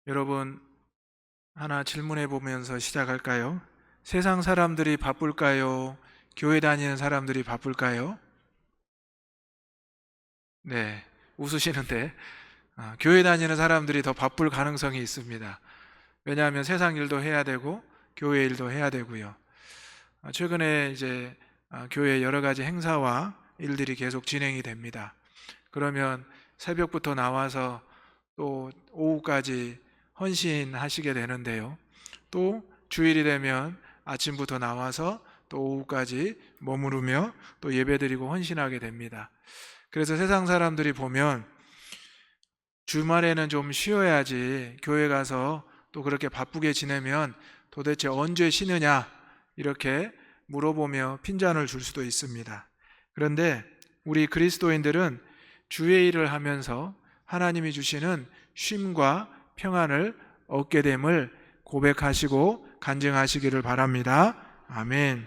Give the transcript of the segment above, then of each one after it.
여러분, 하나 질문해 보면서 시작할까요? 세상 사람들이 바쁠까요? 교회 다니는 사람들이 바쁠까요? 네, 웃으시는데 교회 다니는 사람들이 더 바쁠 가능성이 있습니다. 왜냐하면 세상 일도 해야 되고 교회 일도 해야 되고요. 최근에 이제 교회 여러 가지 행사와 일들이 계속 진행이 됩니다. 그러면 새벽부터 나와서 또 오후까지 헌신하시게 되는데요. 또 주일이 되면 아침부터 나와서 또 오후까지 머무르며 또 예배드리고 헌신하게 됩니다. 그래서 세상 사람들이 보면 주말에는 좀 쉬어야지 교회 가서 또 그렇게 바쁘게 지내면 도대체 언제 쉬느냐 이렇게 물어보며 핀잔을 줄 수도 있습니다. 그런데 우리 그리스도인들은 주의 일을 하면서 하나님이 주시는 쉼과 평안을 얻게 됨을 고백하시고 간증하시기를 바랍니다. 아멘.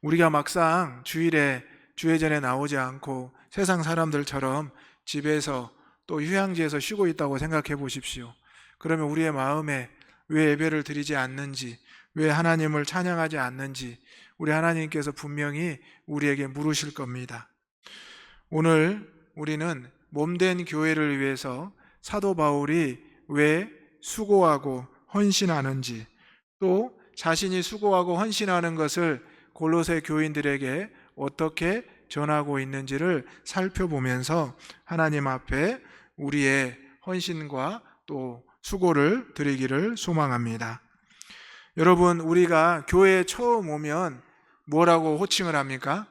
우리가 막상 주일에 주회전에 나오지 않고 세상 사람들처럼 집에서 또 휴양지에서 쉬고 있다고 생각해 보십시오. 그러면 우리의 마음에 왜 예배를 드리지 않는지, 왜 하나님을 찬양하지 않는지 우리 하나님께서 분명히 우리에게 물으실 겁니다. 오늘 우리는 몸된 교회를 위해서 사도 바울이 왜 수고하고 헌신하는지, 또 자신이 수고하고 헌신하는 것을 골로새 교인들에게 어떻게 전하고 있는지를 살펴보면서 하나님 앞에 우리의 헌신과 또 수고를 드리기를 소망합니다. 여러분, 우리가 교회에 처음 오면 뭐라고 호칭을 합니까?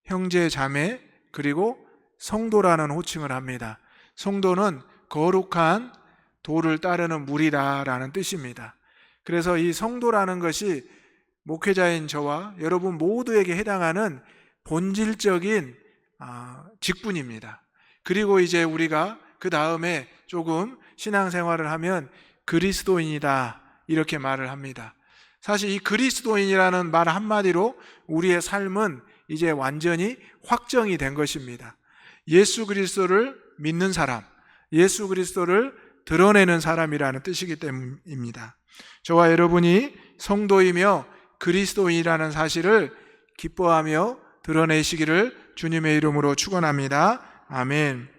형제, 자매, 그리고 성도라는 호칭을 합니다. 성도는 거룩한 도를 따르는 무리다라는 뜻입니다. 그래서 이 성도라는 것이 목회자인 저와 여러분 모두에게 해당하는 본질적인 직분입니다. 그리고 이제 우리가 그 다음에 조금 신앙생활을 하면 그리스도인이다 이렇게 말을 합니다. 사실 이 그리스도인이라는 말 한마디로 우리의 삶은 이제 완전히 확정이 된 것입니다. 예수 그리스도를 믿는 사람, 예수 그리스도를 드러내는 사람이라는 뜻이기 때문입니다. 저와 여러분이 성도이며 그리스도인이라는 사실을 기뻐하며 드러내시기를 주님의 이름으로 축원합니다. 아멘.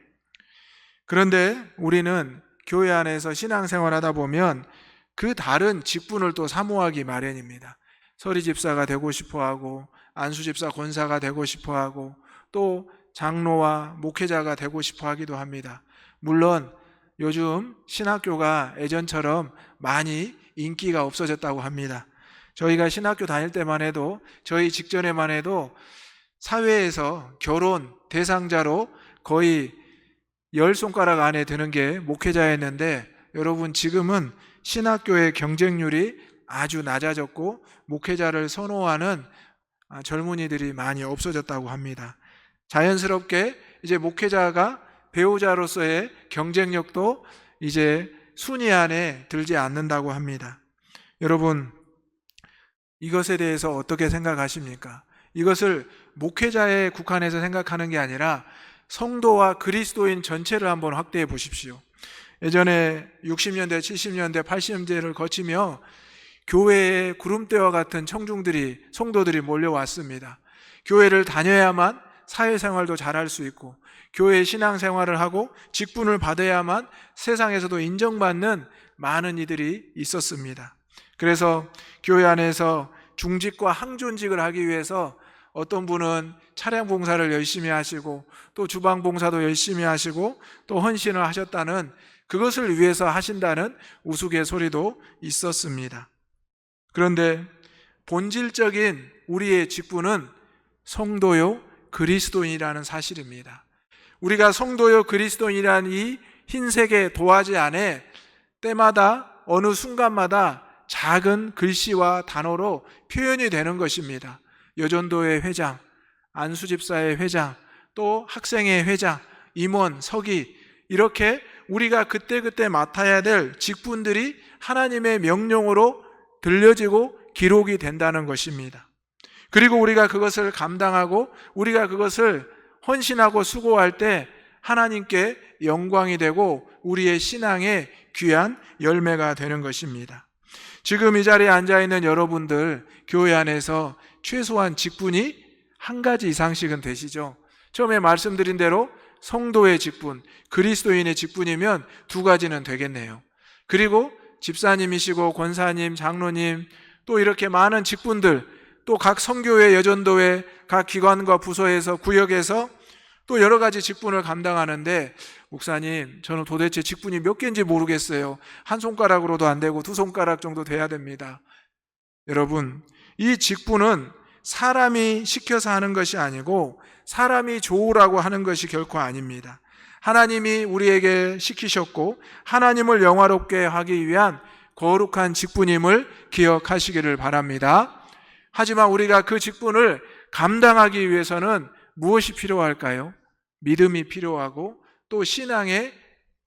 그런데 우리는 교회 안에서 신앙생활하다 보면 그 다른 직분을 또 사모하기 마련입니다. 서리집사가 되고 싶어하고 안수집사 권사가 되고 싶어하고 또 장로와 목회자가 되고 싶어하기도 합니다. 물론 요즘 신학교가 예전처럼 많이 인기가 없어졌다고 합니다. 저희가 신학교 다닐 때만 해도 저희 직전에만 해도 사회에서 결혼 대상자로 거의 10손가락 안에 드는 게 목회자였는데 여러분 지금은 신학교의 경쟁률이 아주 낮아졌고 목회자를 선호하는 젊은이들이 많이 없어졌다고 합니다. 자연스럽게 이제 목회자가 배우자로서의 경쟁력도 이제 순위 안에 들지 않는다고 합니다. 여러분 이것에 대해서 어떻게 생각하십니까? 이것을 목회자에 국한해서 생각하는 게 아니라 성도와 그리스도인 전체를 한번 확대해 보십시오. 예전에 60년대, 70년대, 80년대를 거치며 교회에 구름대와 같은 청중들이, 성도들이 몰려왔습니다. 교회를 다녀야만 사회생활도 잘할 수 있고 교회 신앙생활을 하고 직분을 받아야만 세상에서도 인정받는 많은 이들이 있었습니다. 그래서 교회 안에서 중직과 항존직을 하기 위해서 어떤 분은 차량 봉사를 열심히 하시고 또 주방 봉사도 열심히 하시고 또 헌신을 하셨다는 그것을 위해서 하신다는 우스갯소리도 있었습니다. 그런데 본질적인 우리의 직분은 성도요 그리스도인이라는 사실입니다. 우리가 성도요 그리스도인이라는 이 흰색의 도화지 안에 때마다 어느 순간마다 작은 글씨와 단어로 표현이 되는 것입니다. 여전도의 회장, 안수집사의 회장, 또 학생의 회장, 임원, 서기 이렇게 우리가 그때그때 맡아야 될 직분들이 하나님의 명령으로 들려지고 기록이 된다는 것입니다. 그리고 우리가 그것을 감당하고 우리가 그것을 헌신하고 수고할 때 하나님께 영광이 되고 우리의 신앙의 귀한 열매가 되는 것입니다. 지금 이 자리에 앉아있는 여러분들 교회 안에서 최소한 직분이 한 가지 이상씩은 되시죠? 처음에 말씀드린 대로 성도의 직분, 그리스도인의 직분이면 두 가지는 되겠네요. 그리고 집사님이시고 권사님, 장로님, 또 이렇게 많은 직분들, 또 각 선교회, 여전도회, 각 기관과 부서에서, 구역에서 또 여러 가지 직분을 감당하는데, 목사님, 저는 도대체 직분이 몇 개인지 모르겠어요. 한 손가락으로도 안 되고 두 손가락 정도 돼야 됩니다. 여러분, 이 직분은 사람이 시켜서 하는 것이 아니고 사람이 좋으라고 하는 것이 결코 아닙니다. 하나님이 우리에게 시키셨고 하나님을 영화롭게 하기 위한 거룩한 직분임을 기억하시기를 바랍니다. 하지만 우리가 그 직분을 감당하기 위해서는 무엇이 필요할까요? 믿음이 필요하고 또 신앙의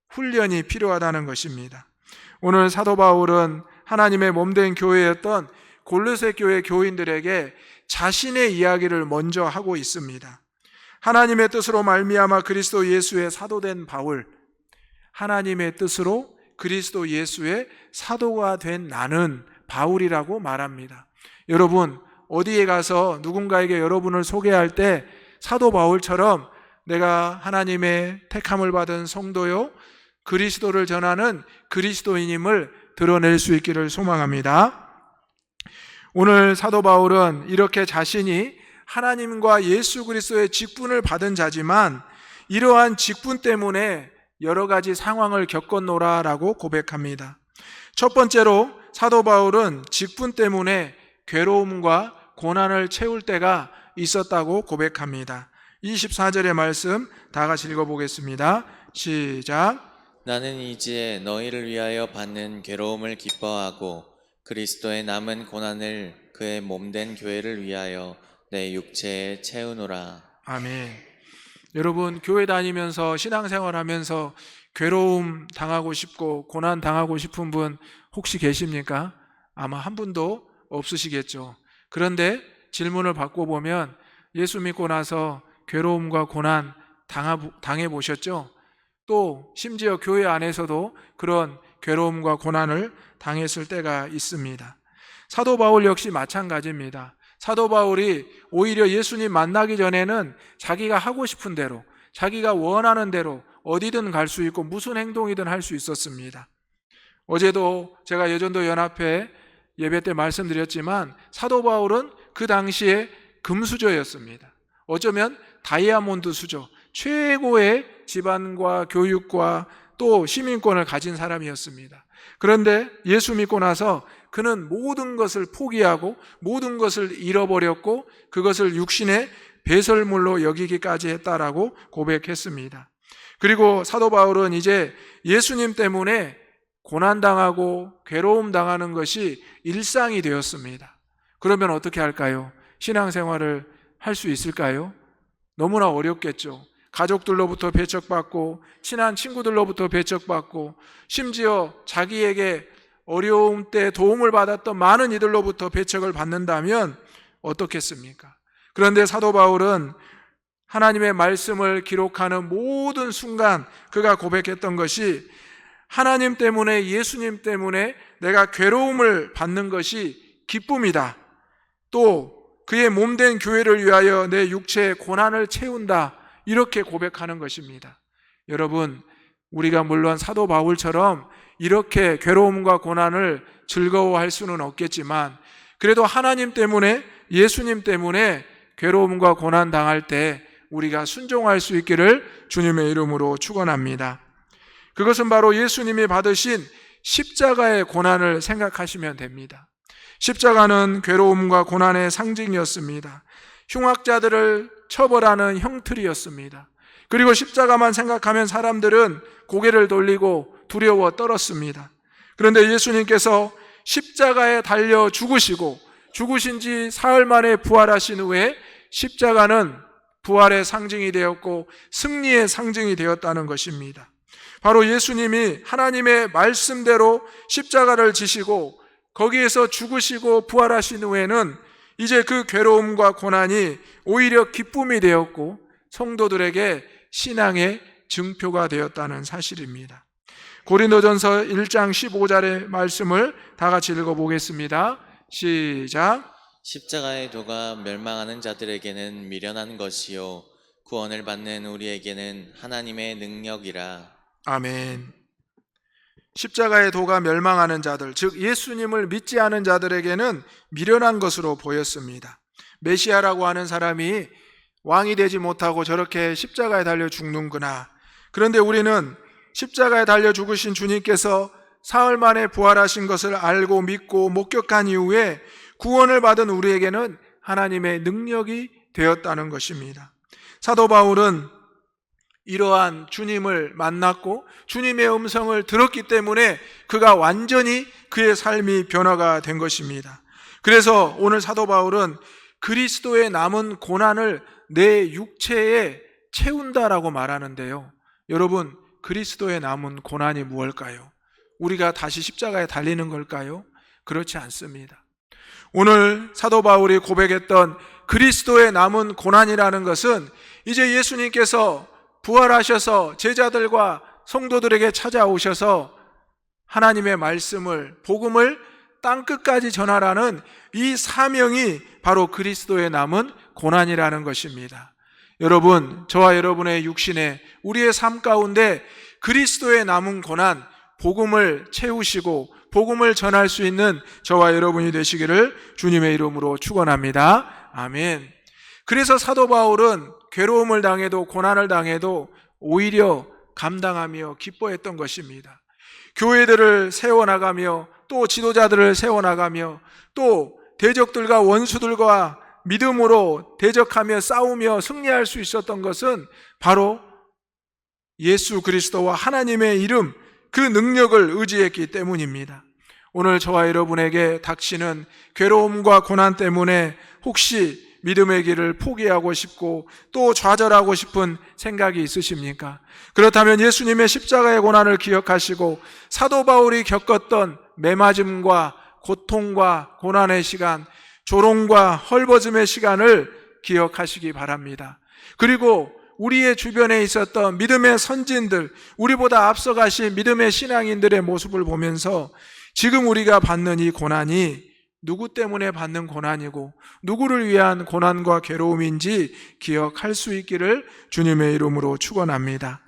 훈련이 필요하다는 것입니다. 오늘 사도 바울은 하나님의 몸된 교회였던 골로새 교회 교인들에게 자신의 이야기를 먼저 하고 있습니다. 하나님의 뜻으로 말미암아 그리스도 예수의 사도된 바울, 하나님의 뜻으로 그리스도 예수의 사도가 된 나는 바울이라고 말합니다. 여러분, 어디에 가서 누군가에게 여러분을 소개할 때 사도 바울처럼 내가 하나님의 택함을 받은 성도요, 그리스도를 전하는 그리스도인임을 드러낼 수 있기를 소망합니다. 오늘 사도 바울은 이렇게 자신이 하나님과 예수 그리스도의 직분을 받은 자지만 이러한 직분 때문에 여러 가지 상황을 겪었노라라고 고백합니다. 첫 번째로 사도 바울은 직분 때문에 괴로움과 고난을 채울 때가 있었다고 고백합니다. 24절의 말씀 다 같이 읽어보겠습니다. 시작. 나는 이제 너희를 위하여 받는 괴로움을 기뻐하고 그리스도의 남은 고난을 그의 몸된 교회를 위하여 내 육체에 채우노라. 아멘. 여러분, 교회 다니면서 신앙생활하면서 괴로움 당하고 싶고 고난 당하고 싶은 분 혹시 계십니까? 아마 한 분도 없으시겠죠. 그런데 질문을 바꿔보면 예수 믿고 나서 괴로움과 고난 당해 보셨죠? 또 심지어 교회 안에서도 그런 괴로움과 고난을 당했을 때가 있습니다. 사도 바울 역시 마찬가지입니다. 사도 바울이 오히려 예수님 만나기 전에는 자기가 하고 싶은 대로, 자기가 원하는 대로 어디든 갈 수 있고 무슨 행동이든 할 수 있었습니다. 어제도 제가 여전도 연합회 예배 때 말씀드렸지만 사도 바울은 그 당시에 금수저였습니다. 어쩌면 다이아몬드 수저, 최고의 집안과 교육과 또 시민권을 가진 사람이었습니다. 그런데 예수 믿고 나서 그는 모든 것을 포기하고 모든 것을 잃어버렸고 그것을 육신의 배설물로 여기기까지 했다라고 고백했습니다. 그리고 사도 바울은 이제 예수님 때문에 고난당하고 괴로움 당하는 것이 일상이 되었습니다. 그러면 어떻게 할까요? 신앙생활을 할 수 있을까요? 너무나 어렵겠죠. 가족들로부터 배척받고 친한 친구들로부터 배척받고 심지어 자기에게 어려움 때 도움을 받았던 많은 이들로부터 배척을 받는다면 어떻겠습니까? 그런데 사도 바울은 하나님의 말씀을 기록하는 모든 순간 그가 고백했던 것이 하나님 때문에, 예수님 때문에 내가 괴로움을 받는 것이 기쁨이다. 또 그의 몸된 교회를 위하여 내 육체의 고난을 채운다. 이렇게 고백하는 것입니다. 여러분, 우리가 물론 사도 바울처럼 이렇게 괴로움과 고난을 즐거워할 수는 없겠지만 그래도 하나님 때문에, 예수님 때문에 괴로움과 고난 당할 때 우리가 순종할 수 있기를 주님의 이름으로 축원합니다. 그것은 바로 예수님이 받으신 십자가의 고난을 생각하시면 됩니다. 십자가는 괴로움과 고난의 상징이었습니다. 흉악자들을 처벌하는 형틀이었습니다. 그리고 십자가만 생각하면 사람들은 고개를 돌리고 두려워 떨었습니다. 그런데 예수님께서 십자가에 달려 죽으시고 죽으신 지 사흘 만에 부활하신 후에 십자가는 부활의 상징이 되었고 승리의 상징이 되었다는 것입니다. 바로 예수님이 하나님의 말씀대로 십자가를 지시고 거기에서 죽으시고 부활하신 후에는 이제 그 괴로움과 고난이 오히려 기쁨이 되었고 성도들에게 신앙의 증표가 되었다는 사실입니다. 고린도전서 1장 15절의 말씀을 다 같이 읽어보겠습니다. 시작. 십자가의 도가 멸망하는 자들에게는 미련한 것이요 구원을 받는 우리에게는 하나님의 능력이라. 아멘. 십자가의 도가 멸망하는 자들, 즉 예수님을 믿지 않은 자들에게는 미련한 것으로 보였습니다. 메시아라고 하는 사람이 왕이 되지 못하고 저렇게 십자가에 달려 죽는구나. 그런데 우리는 십자가에 달려 죽으신 주님께서 사흘 만에 부활하신 것을 알고 믿고 목격한 이후에 구원을 받은 우리에게는 하나님의 능력이 되었다는 것입니다. 사도 바울은 이러한 주님을 만났고 주님의 음성을 들었기 때문에 그가 완전히 그의 삶이 변화가 된 것입니다. 그래서 오늘 사도 바울은 그리스도의 남은 고난을 내 육체에 채운다라고 말하는데요. 여러분, 그리스도의 남은 고난이 무엇일까요? 우리가 다시 십자가에 달리는 걸까요? 그렇지 않습니다. 오늘 사도 바울이 고백했던 그리스도의 남은 고난이라는 것은 이제 예수님께서 부활하셔서 제자들과 성도들에게 찾아오셔서 하나님의 말씀을, 복음을 땅끝까지 전하라는 이 사명이 바로 그리스도의 남은 고난이라는 것입니다. 여러분, 저와 여러분의 육신에 우리의 삶 가운데 그리스도의 남은 고난, 복음을 채우시고 복음을 전할 수 있는 저와 여러분이 되시기를 주님의 이름으로 축원합니다. 아멘. 그래서 사도 바울은 괴로움을 당해도 고난을 당해도 오히려 감당하며 기뻐했던 것입니다. 교회들을 세워나가며 또 지도자들을 세워나가며 또 대적들과 원수들과 믿음으로 대적하며 싸우며 승리할 수 있었던 것은 바로 예수 그리스도와 하나님의 이름, 그 능력을 의지했기 때문입니다. 오늘 저와 여러분에게 닥치는 괴로움과 고난 때문에 혹시 믿음의 길을 포기하고 싶고 또 좌절하고 싶은 생각이 있으십니까? 그렇다면 예수님의 십자가의 고난을 기억하시고 사도 바울이 겪었던 매맞음과 고통과 고난의 시간, 조롱과 헐벗음의 시간을 기억하시기 바랍니다. 그리고 우리의 주변에 있었던 믿음의 선진들, 우리보다 앞서가신 믿음의 신앙인들의 모습을 보면서 지금 우리가 받는 이 고난이 누구 때문에 받는 고난이고 누구를 위한 고난과 괴로움인지 기억할 수 있기를 주님의 이름으로 축원합니다.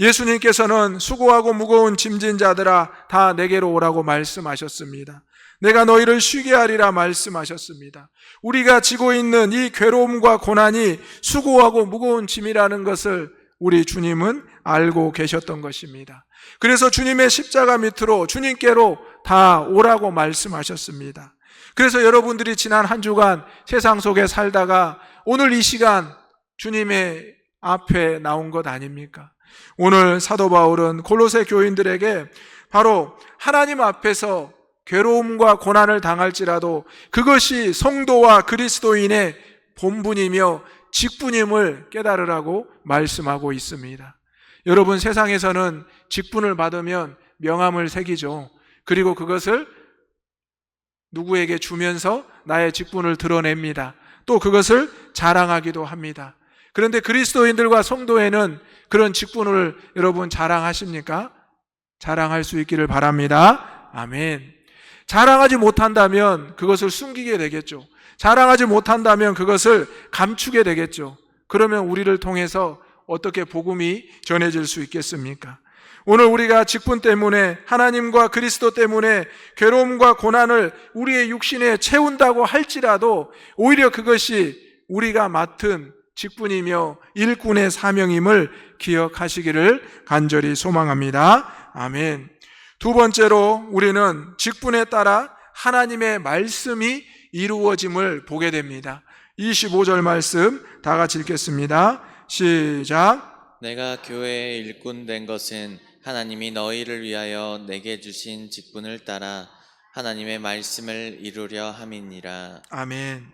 예수님께서는 수고하고 무거운 짐진 자들아 다 내게로 오라고 말씀하셨습니다. 내가 너희를 쉬게 하리라 말씀하셨습니다. 우리가 지고 있는 이 괴로움과 고난이 수고하고 무거운 짐이라는 것을 우리 주님은 알고 계셨던 것입니다. 그래서 주님의 십자가 밑으로 주님께로 다 오라고 말씀하셨습니다. 그래서 여러분들이 지난 한 주간 세상 속에 살다가 오늘 이 시간 주님의 앞에 나온 것 아닙니까? 오늘 사도 바울은 골로새 교인들에게 바로 하나님 앞에서 괴로움과 고난을 당할지라도 그것이 성도와 그리스도인의 본분이며 직분임을 깨달으라고 말씀하고 있습니다. 여러분, 세상에서는 직분을 받으면 명함을 새기죠. 그리고 그것을 누구에게 주면서 나의 직분을 드러냅니다. 또 그것을 자랑하기도 합니다. 그런데 그리스도인들과 성도에는 그런 직분을 여러분 자랑하십니까? 자랑할 수 있기를 바랍니다. 아멘. 자랑하지 못한다면 그것을 숨기게 되겠죠. 자랑하지 못한다면 그것을 감추게 되겠죠. 그러면 우리를 통해서 어떻게 복음이 전해질 수 있겠습니까? 오늘 우리가 직분 때문에 하나님과 그리스도 때문에 괴로움과 고난을 우리의 육신에 채운다고 할지라도 오히려 그것이 우리가 맡은 직분이며 일꾼의 사명임을 기억하시기를 간절히 소망합니다. 아멘. 두 번째로 우리는 직분에 따라 하나님의 말씀이 이루어짐을 보게 됩니다. 25절 말씀 다 같이 읽겠습니다. 시작. 내가 교회의 일꾼 된 것은 하나님이 너희를 위하여 내게 주신 직분을 따라 하나님의 말씀을 이루려 함이니라. 아멘.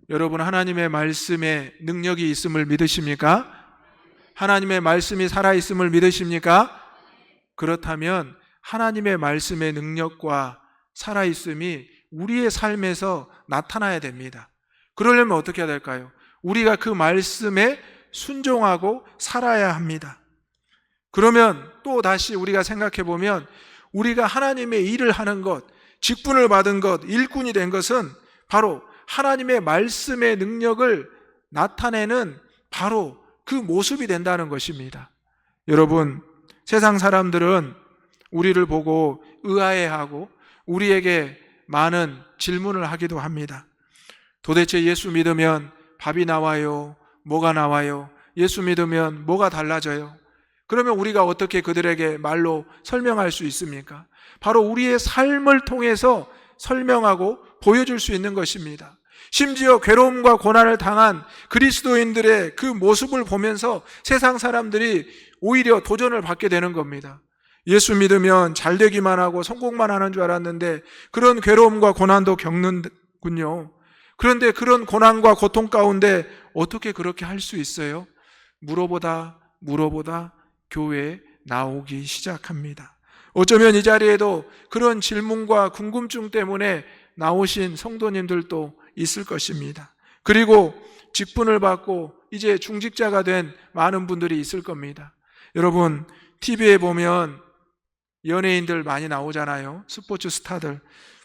여러분, 하나님의 말씀에 능력이 있음을 믿으십니까? 하나님의 말씀이 살아있음을 믿으십니까? 그렇다면 하나님의 말씀의 능력과 살아있음이 우리의 삶에서 나타나야 됩니다. 그러려면 어떻게 해야 될까요? 우리가 그 말씀에 순종하고 살아야 합니다. 그러면 또 다시 우리가 생각해 보면 우리가 하나님의 일을 하는 것, 직분을 받은 것, 일꾼이 된 것은 바로 하나님의 말씀의 능력을 나타내는 바로 그 모습이 된다는 것입니다. 여러분, 세상 사람들은 우리를 보고 의아해하고 우리에게 많은 질문을 하기도 합니다. 도대체 예수 믿으면 밥이 나와요? 뭐가 나와요? 예수 믿으면 뭐가 달라져요? 그러면 우리가 어떻게 그들에게 말로 설명할 수 있습니까? 바로 우리의 삶을 통해서 설명하고 보여줄 수 있는 것입니다. 심지어 괴로움과 고난을 당한 그리스도인들의 그 모습을 보면서 세상 사람들이 오히려 도전을 받게 되는 겁니다. 예수 믿으면 잘 되기만 하고 성공만 하는 줄 알았는데 그런 괴로움과 고난도 겪는군요. 그런데 그런 고난과 고통 가운데 어떻게 그렇게 할 수 있어요? 물어보다 교회에 나오기 시작합니다. 어쩌면 이 자리에도 그런 질문과 궁금증 때문에 나오신 성도님들도 있을 것입니다. 그리고 직분을 받고 이제 중직자가 된 많은 분들이 있을 겁니다. 여러분, TV에 보면 연예인들 많이 나오잖아요. 스포츠 스타들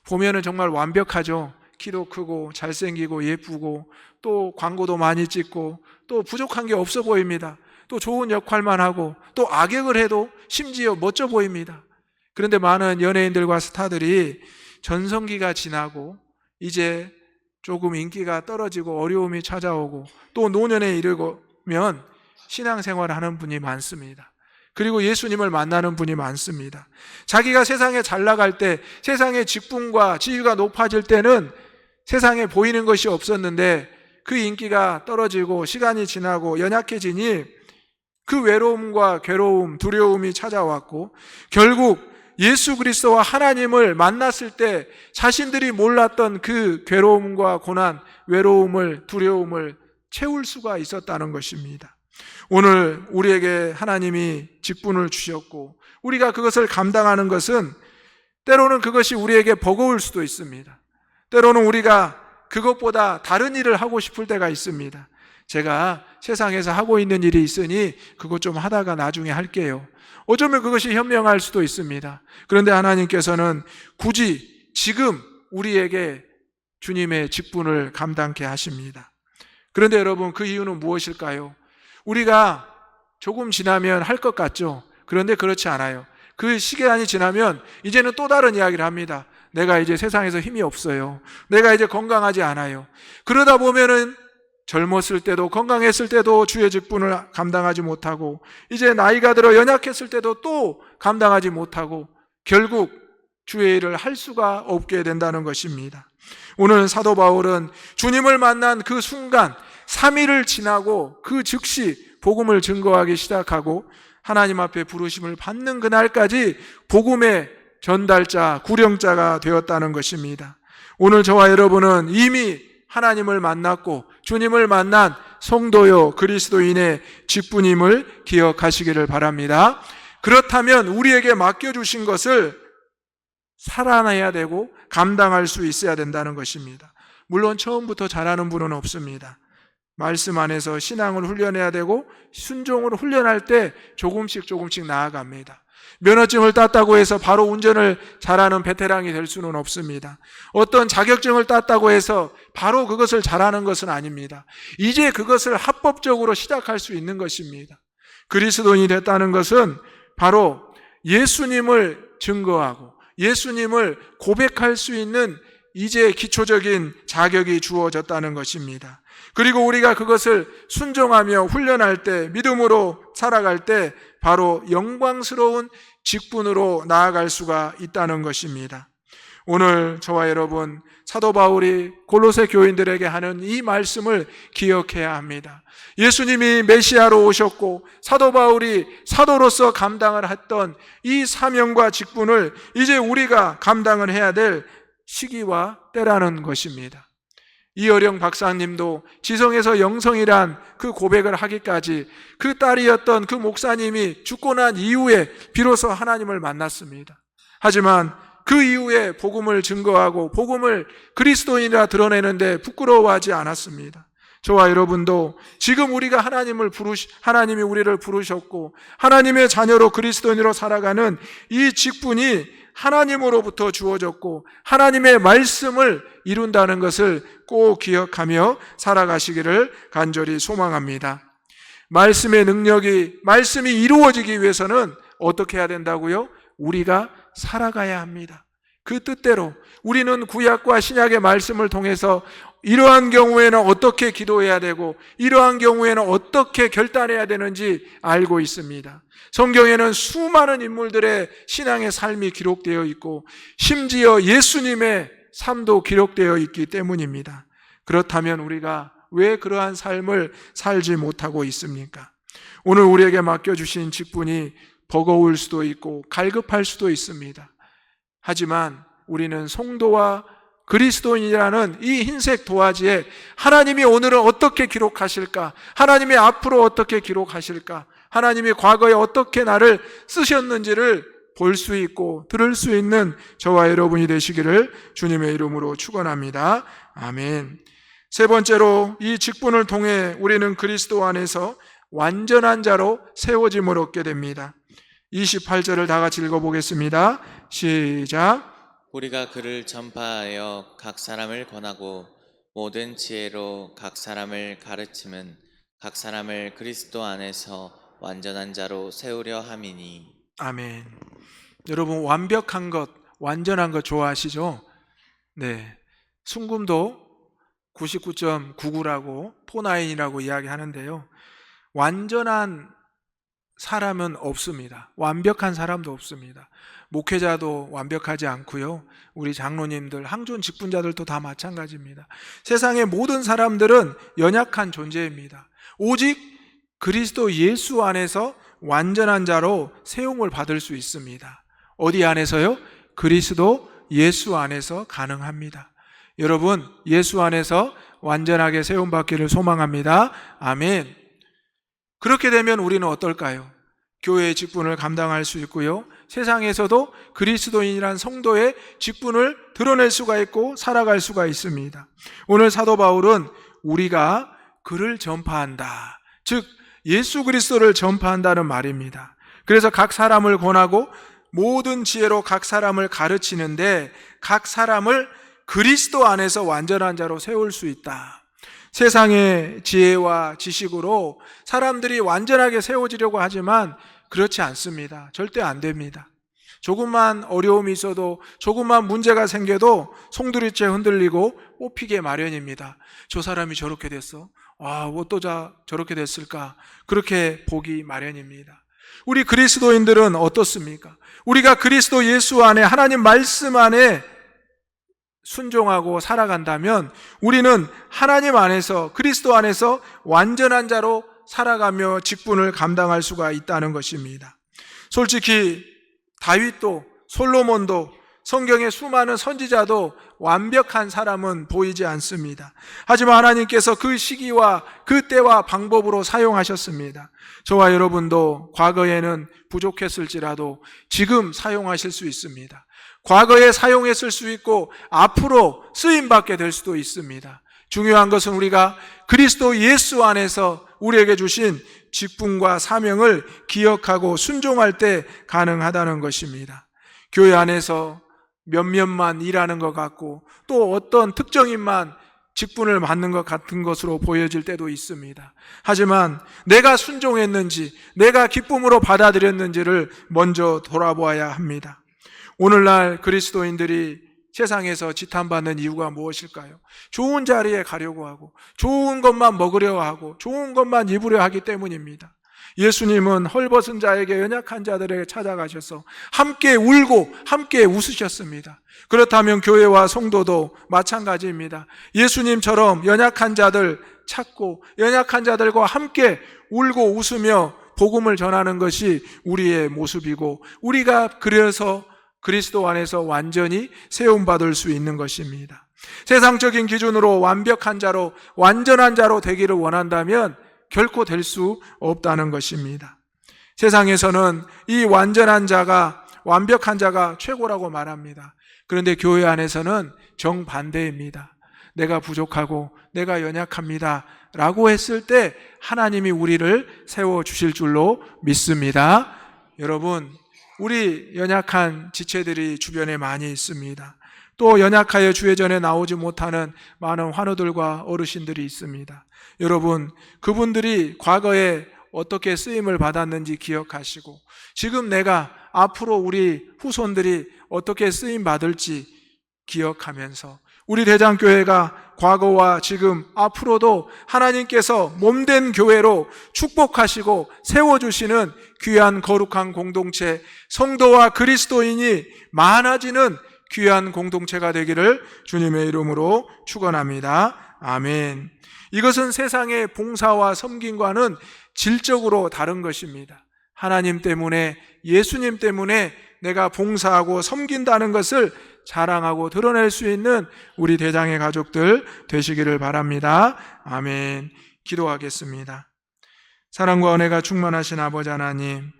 보면은 정말 완벽하죠. 키도 크고 잘생기고 예쁘고 또 광고도 많이 찍고 또 부족한 게 없어 보입니다. 또 좋은 역할만 하고 또 악역을 해도 심지어 멋져 보입니다. 그런데 많은 연예인들과 스타들이 전성기가 지나고 이제 조금 인기가 떨어지고 어려움이 찾아오고 또 노년에 이르면 신앙생활을 하는 분이 많습니다. 그리고 예수님을 만나는 분이 많습니다. 자기가 세상에 잘 나갈 때, 세상의 직분과 지위가 높아질 때는 세상에 보이는 것이 없었는데 그 인기가 떨어지고 시간이 지나고 연약해지니 그 외로움과 괴로움, 두려움이 찾아왔고 결국 예수 그리스도와 하나님을 만났을 때 자신들이 몰랐던 그 괴로움과 고난, 외로움을, 두려움을 채울 수가 있었다는 것입니다. 오늘 우리에게 하나님이 직분을 주셨고 우리가 그것을 감당하는 것은 때로는 그것이 우리에게 버거울 수도 있습니다. 때로는 우리가 그것보다 다른 일을 하고 싶을 때가 있습니다. 제가 세상에서 하고 있는 일이 있으니 그것 좀 하다가 나중에 할게요. 어쩌면 그것이 현명할 수도 있습니다. 그런데 하나님께서는 굳이 지금 우리에게 주님의 직분을 감당케 하십니다. 그런데 여러분, 그 이유는 무엇일까요? 우리가 조금 지나면 할 것 같죠? 그런데 그렇지 않아요. 그 시간이 지나면 이제는 또 다른 이야기를 합니다. 내가 이제 세상에서 힘이 없어요. 내가 이제 건강하지 않아요. 그러다 보면은 젊었을 때도 건강했을 때도 주의 직분을 감당하지 못하고 이제 나이가 들어 연약했을 때도 또 감당하지 못하고 결국 주의 일을 할 수가 없게 된다는 것입니다. 오늘 사도 바울은 주님을 만난 그 순간 3일을 지나고 그 즉시 복음을 증거하기 시작하고 하나님 앞에 부르심을 받는 그날까지 복음의 전달자, 구령자가 되었다는 것입니다. 오늘 저와 여러분은 이미 하나님을 만났고 주님을 만난 성도요 그리스도인의 직분임을 기억하시기를 바랍니다. 그렇다면 우리에게 맡겨주신 것을 살아내야 되고 감당할 수 있어야 된다는 것입니다. 물론 처음부터 잘하는 분은 없습니다. 말씀 안에서 신앙을 훈련해야 되고 순종을 훈련할 때 조금씩 나아갑니다. 면허증을 땄다고 해서 바로 운전을 잘하는 베테랑이 될 수는 없습니다. 어떤 자격증을 땄다고 해서 바로 그것을 잘하는 것은 아닙니다. 이제 그것을 합법적으로 시작할 수 있는 것입니다. 그리스도인이 됐다는 것은 바로 예수님을 증거하고 예수님을 고백할 수 있는 이제 기초적인 자격이 주어졌다는 것입니다. 그리고 우리가 그것을 순종하며 훈련할 때, 믿음으로 살아갈 때 바로 영광스러운 직분으로 나아갈 수가 있다는 것입니다. 오늘 저와 여러분, 사도 바울이 골로새 교인들에게 하는 이 말씀을 기억해야 합니다. 예수님이 메시아로 오셨고 사도 바울이 사도로서 감당을 했던 이 사명과 직분을 이제 우리가 감당을 해야 될 시기와 때라는 것입니다. 이어령 박사님도 지성에서 영성이란 그 고백을 하기까지 그 딸이었던 그 목사님이 죽고 난 이후에 비로소 하나님을 만났습니다. 하지만 그 이후에 복음을 증거하고 복음을 그리스도인이라 드러내는데 부끄러워하지 않았습니다. 저와 여러분도 지금 우리가 하나님이 우리를 부르셨고 하나님의 자녀로 그리스도인으로 살아가는 이 직분이 하나님으로부터 주어졌고 하나님의 말씀을 이룬다는 것을 꼭 기억하며 살아가시기를 간절히 소망합니다. 말씀의 능력이, 말씀이 이루어지기 위해서는 어떻게 해야 된다고요? 우리가 살아가야 합니다. 그 뜻대로 우리는 구약과 신약의 말씀을 통해서 이러한 경우에는 어떻게 기도해야 되고 이러한 경우에는 어떻게 결단해야 되는지 알고 있습니다. 성경에는 수많은 인물들의 신앙의 삶이 기록되어 있고 심지어 예수님의 삶도 기록되어 있기 때문입니다. 그렇다면 우리가 왜 그러한 삶을 살지 못하고 있습니까? 오늘 우리에게 맡겨주신 직분이 버거울 수도 있고 갈급할 수도 있습니다. 하지만 우리는 성도와 그리스도인이라는 이 흰색 도화지에 하나님이 오늘은 어떻게 기록하실까? 하나님이 앞으로 어떻게 기록하실까? 하나님이 과거에 어떻게 나를 쓰셨는지를 볼 수 있고 들을 수 있는 저와 여러분이 되시기를 주님의 이름으로 축원합니다. 아멘. 세 번째로 이 직분을 통해 우리는 그리스도 안에서 완전한 자로 세워짐을 얻게 됩니다. 28절을 다 같이 읽어보겠습니다. 시작. 우리가 그를 전파하여 각 사람을 권하고 모든 지혜로 각 사람을 가르침은 각 사람을 그리스도 안에서 완전한 자로 세우려 함이니. 아멘. 여러분 완벽한 것, 완전한 것 좋아하시죠? 네. 순금도 99.99라고 포나인이라고 이야기하는데요. 완전한 사람은 없습니다. 완벽한 사람도 없습니다. 목회자도 완벽하지 않고요. 우리 장로님들, 항존 직분자들도 다 마찬가지입니다. 세상의 모든 사람들은 연약한 존재입니다. 오직 그리스도 예수 안에서 완전한 자로 세움을 받을 수 있습니다. 어디 안에서요? 그리스도 예수 안에서 가능합니다. 여러분, 예수 안에서 완전하게 세움받기를 소망합니다. 아멘. 그렇게 되면 우리는 어떨까요? 교회의 직분을 감당할 수 있고요. 세상에서도 그리스도인이란 성도의 직분을 드러낼 수가 있고 살아갈 수가 있습니다. 오늘 사도 바울은 우리가 그를 전파한다. 즉 예수 그리스도를 전파한다는 말입니다. 그래서 각 사람을 권하고 모든 지혜로 각 사람을 가르치는데 각 사람을 그리스도 안에서 완전한 자로 세울 수 있다. 세상의 지혜와 지식으로 사람들이 완전하게 세워지려고 하지만 그렇지 않습니다. 절대 안 됩니다. 조금만 어려움이 있어도 조금만 문제가 생겨도 송두리째 흔들리고 뽑히게 마련입니다. 저 사람이 저렇게 됐어. 또 저렇게 됐을까? 그렇게 보기 마련입니다. 우리 그리스도인들은 어떻습니까? 우리가 그리스도 예수 안에 하나님 말씀 안에 순종하고 살아간다면 우리는 하나님 안에서 그리스도 안에서 완전한 자로 살아가며 직분을 감당할 수가 있다는 것입니다. 솔직히 다윗도 솔로몬도 성경의 수많은 선지자도 완벽한 사람은 보이지 않습니다. 하지만 하나님께서 그 시기와 그 때와 방법으로 사용하셨습니다. 저와 여러분도 과거에는 부족했을지라도 지금 사용하실 수 있습니다. 과거에 사용했을 수 있고 앞으로 쓰임받게 될 수도 있습니다. 중요한 것은 우리가 그리스도 예수 안에서 우리에게 주신 직분과 사명을 기억하고 순종할 때 가능하다는 것입니다. 교회 안에서 몇몇만 일하는 것 같고 또 어떤 특정인만 직분을 맡는 것 같은 것으로 보여질 때도 있습니다. 하지만 내가 순종했는지 내가 기쁨으로 받아들였는지를 먼저 돌아보아야 합니다. 오늘날 그리스도인들이 세상에서 지탄받는 이유가 무엇일까요? 좋은 자리에 가려고 하고 좋은 것만 먹으려 하고 좋은 것만 입으려 하기 때문입니다. 예수님은 헐벗은 자에게 연약한 자들에게 찾아가셔서 함께 울고 함께 웃으셨습니다. 그렇다면 교회와 성도도 마찬가지입니다. 예수님처럼 연약한 자들 찾고 연약한 자들과 함께 울고 웃으며 복음을 전하는 것이 우리의 모습이고 우리가 그래서 그리스도 안에서 완전히 세움받을 수 있는 것입니다. 세상적인 기준으로 완벽한 자로 완전한 자로 되기를 원한다면 결코 될 수 없다는 것입니다. 세상에서는 이 완전한 자가 완벽한 자가 최고라고 말합니다. 그런데 교회 안에서는 정반대입니다. 내가 부족하고 내가 연약합니다 라고 했을 때 하나님이 우리를 세워주실 줄로 믿습니다. 여러분, 우리 연약한 지체들이 주변에 많이 있습니다. 또 연약하여 주의 전에 나오지 못하는 많은 환우들과 어르신들이 있습니다. 여러분, 그분들이 과거에 어떻게 쓰임을 받았는지 기억하시고 지금 내가 앞으로 우리 후손들이 어떻게 쓰임 받을지 기억하면서 우리 대장교회가 과거와 지금 앞으로도 하나님께서 몸된 교회로 축복하시고 세워주시는 귀한 거룩한 공동체, 성도와 그리스도인이 많아지는 귀한 공동체가 되기를 주님의 이름으로 축원합니다. 아멘. 이것은 세상의 봉사와 섬김과는 질적으로 다른 것입니다. 하나님 때문에, 예수님 때문에 내가 봉사하고 섬긴다는 것을 자랑하고 드러낼 수 있는 우리 대장의 가족들 되시기를 바랍니다. 아멘. 기도하겠습니다. 사랑과 은혜가 충만하신 아버지 하나님,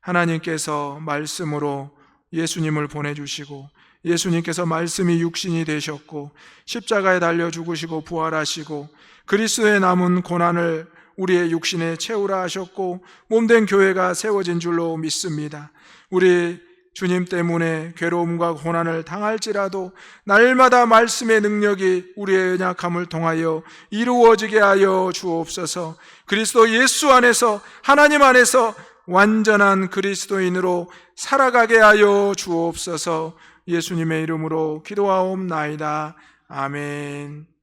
하나님께서 말씀으로 예수님을 보내주시고 예수님께서 말씀이 육신이 되셨고 십자가에 달려 죽으시고 부활하시고 그리스도의 남은 고난을 우리의 육신에 채우라 하셨고 몸된 교회가 세워진 줄로 믿습니다. 우리 주님 때문에 괴로움과 고난을 당할지라도 날마다 말씀의 능력이 우리의 연약함을 통하여 이루어지게 하여 주옵소서. 그리스도 예수 안에서, 하나님 안에서 완전한 그리스도인으로 살아가게 하여 주옵소서. 예수님의 이름으로 기도하옵나이다. 아멘.